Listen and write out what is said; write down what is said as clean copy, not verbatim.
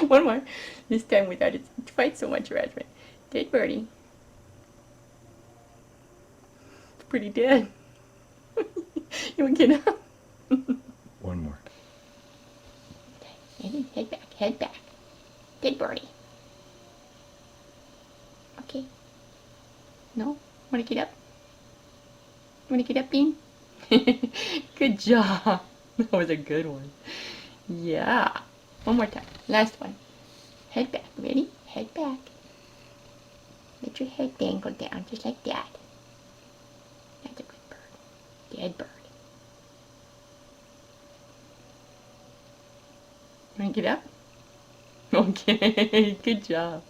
One more. This time without it quite so much harassment. Dead birdie. It's pretty dead. You want to get up? One more. Okay. Head back, head back. Dead birdie. Okay. No? Want to get up? Want to get up, Bean? Good job. That was a good one. Yeah. One more time. Last one. Head back. Ready? Head back. Let your head dangle down just like that. That's a good bird. Dead bird. Want to get up? Okay. Good job.